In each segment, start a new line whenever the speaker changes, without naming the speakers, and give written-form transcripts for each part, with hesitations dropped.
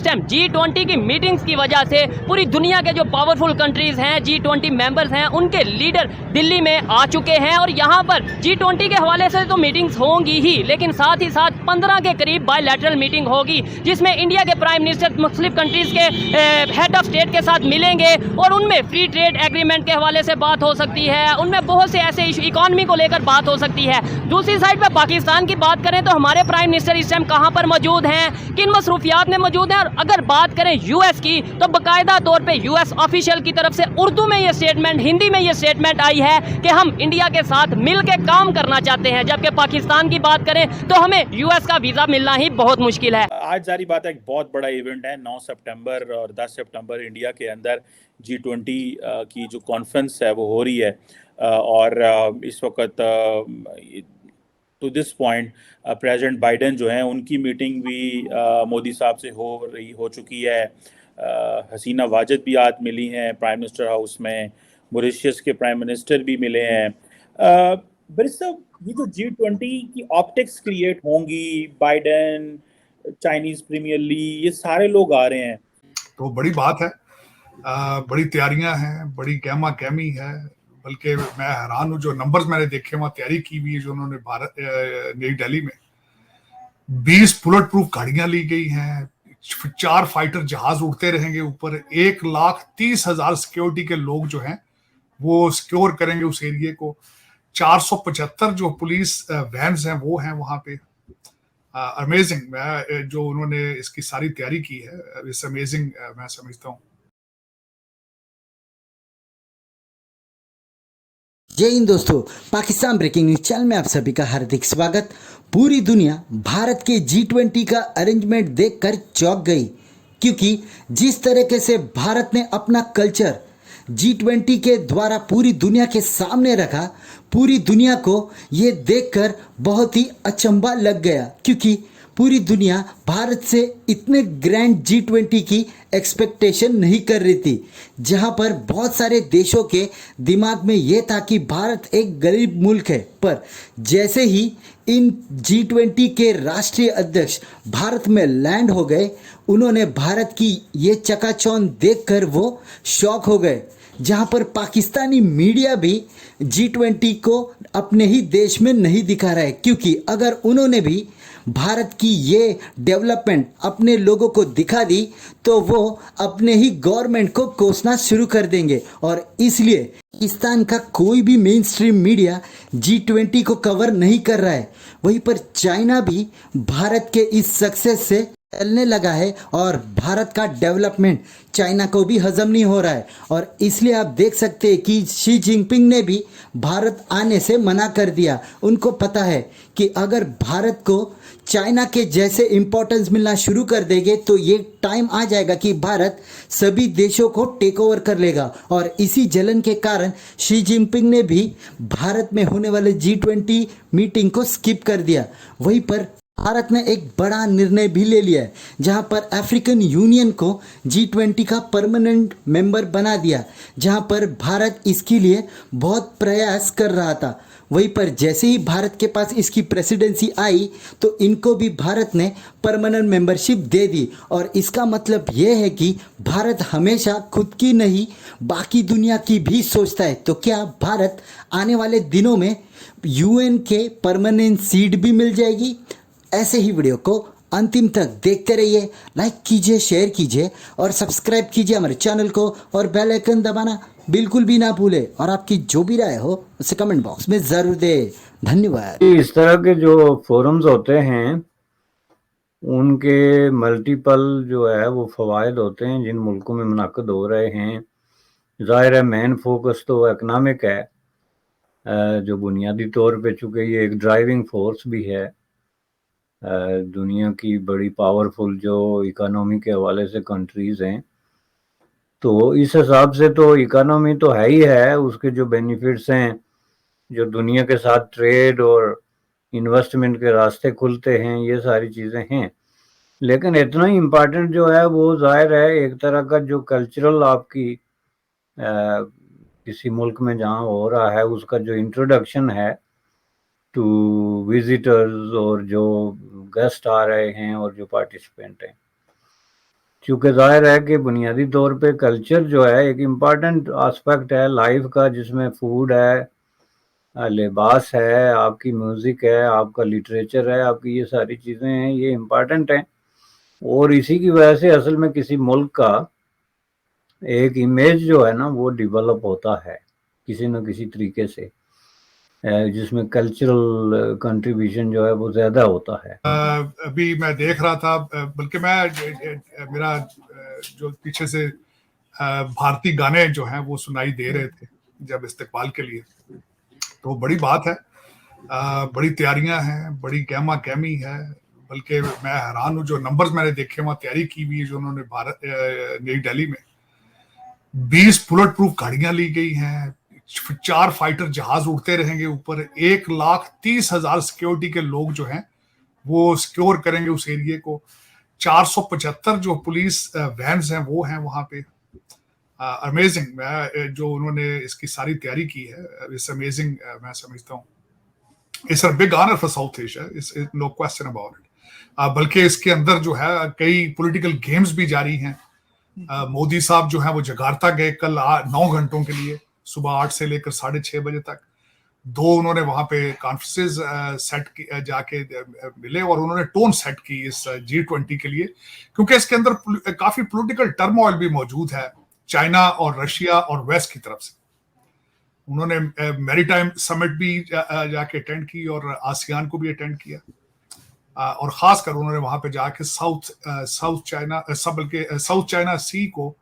Time G20 की meetings की वजह से पूरी दुनिया के जो पावरफुल कंट्रीज़ हैं, G20 मेंबर्स हैं, उनके लीडर दिल्ली में आ चुके हैं और यहाँ पर G20 के हवाले से तो मीटिंग्स होंगी ही, लेकिन साथ ही साथ 15 के करीब बायलैटरल मीटिंग होगी जिसमें इंडिया के प्राइम मिनिस्टर मुख्तलिफ कंट्रीज़ के हेड ऑफ स्टेट के साथ मिलेंगे और उनमें फ्री ट्रेड एग्रीमेंट के हवाले से बात हो सकती है, उनमें बहुत से ऐसे इशू इकॉनमी को लेकर बात हो सकती है। दूसरी साइड पर पाकिस्तान की बात करें तो हमारे प्राइम मिनिस्टर इस टाइम कहाँ पर मौजूद हैं, किन मसरूफियात में मौजूद हैं, और अगर बात करें यूएस की तो बाकायदा तौर पे यूएस ऑफिशियल की तरफ से उर्दू में ये स्टेटमेंट, हिंदी में ये स्टेटमेंट आई है कि हम इंडिया के साथ मिल के काम करना चाहते हैं, जबकि पाकिस्तान की बात करें तो हमें यूएस का वीज़ा मिलना ही बहुत मुश्किल है।
आज जारी बात है, एक बहुत बड़ा इवेंट है 9 सितंबर और 10 सितंबर इंडिया के अंदर G20 की जो कॉन्फ्रेंस है वो हो रही है और इस वक्त to this point president Biden जो हैं उनकी मीटिंग भी मोदी साहब से हो चुकी है। हसीना वाजिद भी आज मिली हैं प्राइम मिनिस्टर हाउस में, मॉरिशस के प्राइम मिनिस्टर भी मिले हैं। बट ये जो G20 की ऑप्टिक्स क्रिएट होंगी, बाइडेन, चाइनीज प्रीमियर लीग, ये सारे लोग आ रहे हैं
तो बड़ी बात है। बड़ी तैयारियां हैं, बड़ी गहमा गहमी है, बल्कि मैं हैरान हूँ जो नंबर्स मैंने देखे वहाँ तैयारी की हुई है जो उन्होंने नई दिल्ली में 20 बुलेट प्रूफ गाड़ियां ली गई हैं, 4 फाइटर जहाज उड़ते रहेंगे ऊपर, 1,30,000 सिक्योरिटी के लोग जो हैं वो सिक्योर करेंगे उस एरिया को, 475 जो पुलिस वैन्स हैं वो हैं वहां पे। अमेजिंग जो उन्होंने इसकी सारी तैयारी की है, इट्स अमेजिंग मैं समझता हूँ।
जय हिंद दोस्तों, पाकिस्तान ब्रेकिंग न्यूज चैनल में आप सभी का हार्दिक स्वागत। पूरी दुनिया भारत के G20 का अरेंजमेंट देखकर चौंक गई, क्योंकि जिस तरीके से भारत ने अपना कल्चर G20 के द्वारा पूरी दुनिया के सामने रखा, पूरी दुनिया को ये देखकर बहुत ही अचंभा लग गया, क्योंकि पूरी दुनिया भारत से इतने ग्रैंड G20 की एक्सपेक्टेशन नहीं कर रही थी, जहां पर बहुत सारे देशों के दिमाग में ये था कि भारत एक गरीब मुल्क है। पर जैसे ही इन G20 के राष्ट्रीय अध्यक्ष भारत में लैंड हो गए, उन्होंने भारत की ये चकाचौंध देखकर वो शॉक हो गए, जहां पर पाकिस्तानी मीडिया भी G20 को अपने ही देश में नहीं दिखा रहा है, क्योंकि अगर उन्होंने भी भारत की ये डेवलपमेंट अपने लोगों को दिखा दी तो वो अपने ही गवर्नमेंट को कोसना शुरू कर देंगे। और इसलिए पाकिस्तान का कोई भी मेन स्ट्रीम मीडिया G20 को कवर नहीं कर रहा है। वहीं पर चाइना भी भारत के इस सक्सेस से चलने लगा है और भारत का डेवलपमेंट चाइना को भी हजम नहीं हो रहा है, और इसलिए आप देख सकते हैं कि शी जिनपिंग ने भी भारत आने से मना कर दिया। उनको पता है कि अगर भारत को चाइना के जैसे इम्पोर्टेंस मिलना शुरू कर देंगे तो ये टाइम आ जाएगा कि भारत सभी देशों को टेक ओवर कर लेगा, और इसी जलन के कारण शी जिनपिंग ने भी भारत में होने वाले G20 मीटिंग को स्किप कर दिया। वहीं पर भारत ने एक बड़ा निर्णय भी ले लिया है, जहां पर अफ्रीकन यूनियन को G20 का परमानेंट मेंबर बना दिया, जहां पर भारत इसके लिए बहुत प्रयास कर रहा था। वहीं पर जैसे ही भारत के पास इसकी प्रेसिडेंसी आई तो इनको भी भारत ने परमानेंट मेंबरशिप दे दी, और इसका मतलब यह है कि भारत हमेशा खुद की नहीं बाकी दुनिया की भी सोचता है। तो क्या भारत आने वाले दिनों में UN के परमानेंट सीट भी मिल जाएगी? ऐसे ही वीडियो को अंतिम तक देखते रहिए, लाइक कीजिए, शेयर कीजिए और सब्सक्राइब कीजिए हमारे चैनल को, और बेल आइकन दबाना बिल्कुल भी ना भूले, और आपकी जो भी राय हो उसे कमेंट बॉक्स में जरूर दे। धन्यवाद।
इस तरह के जो फोरम्स होते हैं उनके मल्टीपल जो है वो फवायद होते हैं जिन मुल्कों में मुनाकिद हो रहे हैं। ज़ाहिर है मेन फोकस तो इकनॉमिक है, जो बुनियादी तौर पे चूँकि ये एक ड्राइविंग फोर्स भी है दुनिया की बड़ी पावरफुल जो इकोनॉमी के हवाले से कंट्रीज़ हैं, तो इस हिसाब से तो इकोनॉमी तो है ही है, उसके जो बेनिफिट्स हैं, जो दुनिया के साथ ट्रेड और इन्वेस्टमेंट के रास्ते खुलते हैं, ये सारी चीज़ें हैं। लेकिन इतना ही इम्पॉर्टेंट जो है वो ज़ाहिर है एक तरह का जो कल्चरल आपकी किसी मुल्क में जहाँ हो रहा है उसका जो इंट्रोडक्शन है टू विजिटर्स और जो गेस्ट आ रहे हैं और जो पार्टिसिपेंट हैं। क्योंकि जाहिर है कि बुनियादी तौर पे कल्चर जो है एक इम्पॉर्टेंट एस्पेक्ट है लाइफ का, जिसमें फूड है, लिबास है, आपकी म्यूज़िक है, आपका लिटरेचर है, आपकी ये सारी चीज़ें हैं, ये इम्पॉर्टेंट हैं। और इसी की वजह से असल में किसी मुल्क का एक इमेज जो है ना वो डेवलप होता है किसी न किसी तरीके से, जिसमें कल्चरल कंट्रीब्यूशन जो है वो ज़्यादा होता है।
अभी मैं देख रहा था, बल्कि मेरा जो पीछे से भारतीय गाने जो हैं वो सुनाई दे रहे थे जब इस्तकबाल के लिए, तो बड़ी बात है, बड़ी तैयारियां हैं, बड़ी गहमा गहमी है। बल्कि मैं हैरान हूँ, जो नंबर्स मैंने देखे वहाँ तैयारी की हुई है जो उन्होंने नई दिल्ली में 20 बुलेट प्रूफ गाड़ियां ली गई हैं, 4 फाइटर जहाज उड़ते रहेंगे ऊपर, 1,30,000 सिक्योरिटी के लोग जो हैं वो सिक्योर करेंगे उस एरिया को, 475 जो पुलिस वैन्स हैं वो हैं वहां पे। अमेजिंग जो उन्होंने इसकी सारी तैयारी की है, इट्स अमेजिंग। मैं समझता हूँ it's a big honour for South Asia, it's no question about it. बल्कि इसके अंदर जो है कई पॉलिटिकल गेम्स भी जारी हैं। मोदी साहब जो है वो जकार्ता गए कल 9 घंटों के लिए, सुबह 8 से लेकर 6:30 बजे तक। 2 उन्होंने वहां पे कॉन्फ्रेंसेस सेट की, जाके मिले और उन्होंने टोन सेट की इस G20 के लिए, क्योंकि इसके अंदर काफी पॉलिटिकल टर्मोइल भी मौजूद है चाइना और रशिया और वेस्ट की तरफ से। उन्होंने मैरीटाइम समिट भी जाके अटेंड की और आसियान को भी अटेंड किया, और खासकर उन्होंने वहां पे जाके साउथ चाइना सी को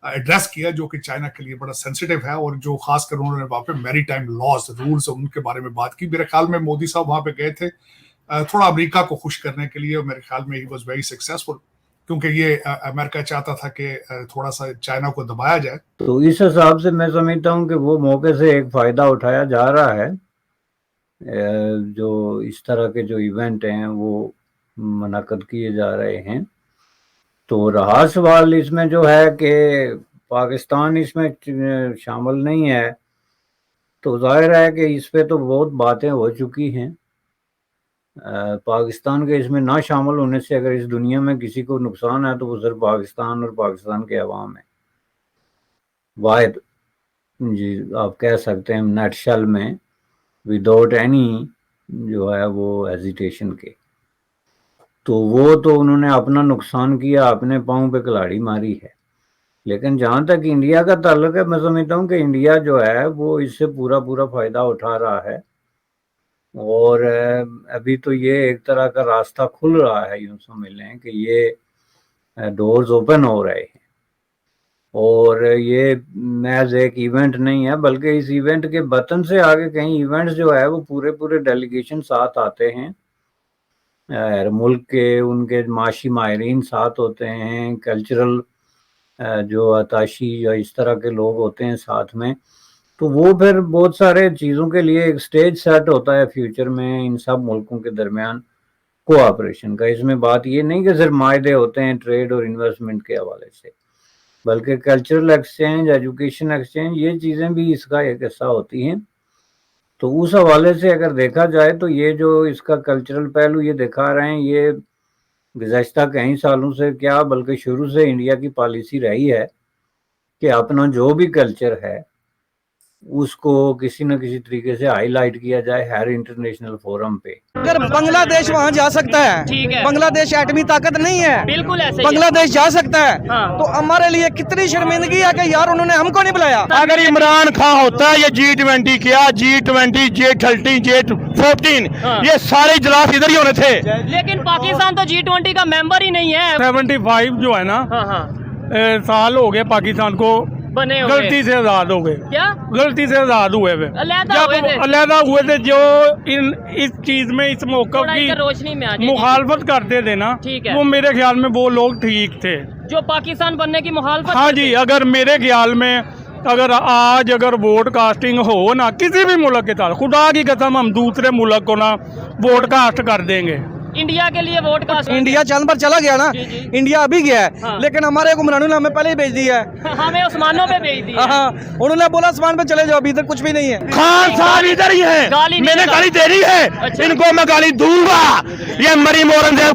एड्रेस किया, जो कि चाइना के लिए बड़ा सेंसिटिव है, और जो खासकर उन्होंने वहां पे मैरीटाइम लॉज रूल्स उनके बारे में बात की। मेरे ख्याल में मोदी साहब वहां पे गए थे थोड़ा अमेरिका को खुश करने के लिए, और मेरे ख्याल में ही वाज वेरी सक्सेसफुल, क्योंकि ये अमेरिका चाहता था कि थोड़ा सा चाइना को दबाया जाए।
तो इस हिसाब से मैं समझता हूँ कि वो मौके से एक फ़ायदा उठाया जा रहा है। जो इस तरह के जो इवेंट हैं वो मुनक़्क़द किए जा रहे हैं। तो रहा सवाल इसमें जो है कि पाकिस्तान इसमें शामिल नहीं है, तो जाहिर है कि इस पे तो बहुत बातें हो चुकी हैं। पाकिस्तान के इसमें ना शामिल होने से अगर इस दुनिया में किसी को नुकसान है तो वो सिर्फ पाकिस्तान और पाकिस्तान के अवाम है। वाहिद जी आप कह सकते हैं नटशेल में, विदाउट एनी जो है वो हेजिटेशन के। तो वो तो उन्होंने अपना नुकसान किया, अपने पाँव पे कुल्हाड़ी मारी है। लेकिन जहाँ तक इंडिया का ताल्लुक है, मैं समझता हूँ कि इंडिया जो है वो इससे पूरा फ़ायदा उठा रहा है, और अभी तो ये एक तरह का रास्ता खुल रहा है, यूँ समझ लें कि ये डोर्स ओपन हो रहे हैं। और ये महज एक इवेंट नहीं है, बल्कि इस इवेंट के बतन से आगे कहीं इवेंट्स जो है वो पूरे डेलीगेशन साथ आते हैं, हर मुल्क के उनके माशी माहिरीन साथ होते हैं, कल्चरल जो अताशी या इस तरह के लोग होते हैं साथ में। तो वो फिर बहुत सारे चीज़ों के लिए एक स्टेज सेट होता है फ्यूचर में इन सब मुल्कों के दरमियान कोऑपरेशन का। इसमें बात ये नहीं कि सिर्फ मायदे होते हैं ट्रेड और इन्वेस्टमेंट के हवाले से, बल्कि कल्चरल एक्सचेंज, एजुकेशन एक्सचेंज, ये चीज़ें भी इसका एक हिस्सा होती हैं। तो उस हवाले से अगर देखा जाए तो ये जो इसका कल्चरल पहलू ये दिखा रहे हैं, ये गुज़श्ता कई सालों से क्या बल्कि शुरू से इंडिया की पॉलिसी रही है कि अपना जो भी कल्चर है उसको किसी न किसी तरीके से हाईलाइट किया जाए हर इंटरनेशनल फोरम पे।
अगर बांग्लादेश वहाँ जा सकता है,
ठीक है।
बांग्लादेश एटमी ताकत नहीं है,
बिल्कुल ऐसे ही है।
बांग्लादेश जा सकता है।
हाँ।
तो हमारे लिए कितनी शर्मिंदगी है कि यार उन्होंने हमको नहीं बुलाया।
अगर इमरान खान होता है ये G20 किया, G20, J30, J14,
हाँ।
ये सारे इजलास इधर ही होने थे।
लेकिन पाकिस्तान तो G20 का मेंबर ही नहीं है।
75 जो है ना,
हाँ
साल हो गए पाकिस्तान को
बने हुए।
गलती से आजाद हो गए।
क्या
गलती से आजाद हुए वे,
अलहदा हुए थे।
अलहदा हुए थे। जो इस चीज में इस मौका
थोड़ा
की
इधर रोशनी में आ जाइए।
मुखालफत करते थे ना,
ठीक है।
वो मेरे ख्याल में वो लोग ठीक थे
जो पाकिस्तान बनने की मुखालफत
हाँ
करते
जी।
थे।
अगर मेरे ख्याल में अगर आज अगर वोट कास्टिंग हो ना किसी भी मुल्क के साथ, खुदा की कसम हम दूसरे मुल्क को ना वोट कास्ट कर देंगे।
इंडिया के लिए वोट का
इंडिया चांद पर चला गया ना,
जी, जी।
इंडिया अभी गया है।
हाँ।
लेकिन हमारे हुक्मरानों ने हमें पहले ही भेज दिया है।
हमें उस्मानों पे भेज दिया।
हाँ, उन्होंने बोला आसमान पे चले जाओ, अभी तक कुछ भी नहीं है।
खान साहब इधर ही है,
गाली नहीं
मैंने
दूंगा।
गाली दे रही है।
अच्छा।
इनको मैं गाली दूंगा। ये मरी मोरन से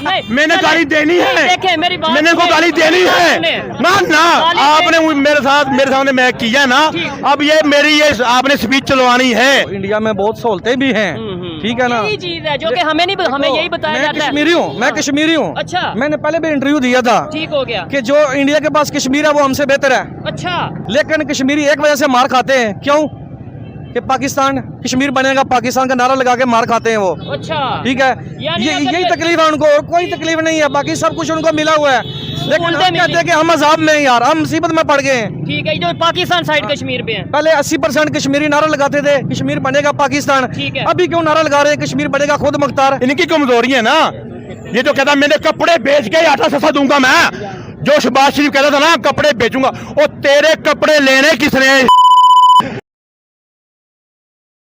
मैंने गाली देनी है,
देखे मेरी बात
मैंने को
सुने,
गाली देनी
मेरी बात
है
सुने।
ना ना
गाली
आपने मेरे सामने मैं किया ना, अब ये मेरी ये आपने स्पीच चलवानी है।
इंडिया में बहुत सहूलतें भी हैं, ठीक है ना।
यही चीज है जो कि हमें नहीं, हमें यही बताया
मैं
जाता है।
कश्मीरी हूँ, मैं कश्मीरी हूँ।
अच्छा।
मैंने पहले भी इंटरव्यू दिया था
ठीक हो गया।
कि जो इंडिया के पास कश्मीर है वो हमसे बेहतर है,
अच्छा।
लेकिन कश्मीरी एक वजह से मार खाते हैं। क्यों? कि पाकिस्तान कश्मीर बनेगा, पाकिस्तान का नारा लगा के मार खाते हैं वो।
अच्छा।
ठीक है,
यानी
ये
अगर
यही
ये-
तकलीफ है उनको, और कोई तकलीफ नहीं है, बाकी सब कुछ उनको मिला हुआ है। लेकिन
बोलते
हम कहते हैं कि हम अजाब में हैं यार, हम मुसीबत में पड़ गए हैं।
ठीक है, जो पाकिस्तान साइड कश्मीर पे है।
पहले 80% कश्मीरी नारा लगाते थे कश्मीर बनेगा पाकिस्तान,
ठीक है।
अभी क्यों नारा लगा रहे हैं कश्मीर बनेगा खुद मुख्तार।
इनकी कमजोरी है ना, ये तो कहता मैंने कपड़े बेच के आटा सस्ता दूंगा मैं, जो शहबाज शरीफ कहता था ना कपड़े बेचूंगा, और तेरे कपड़े लेने किसने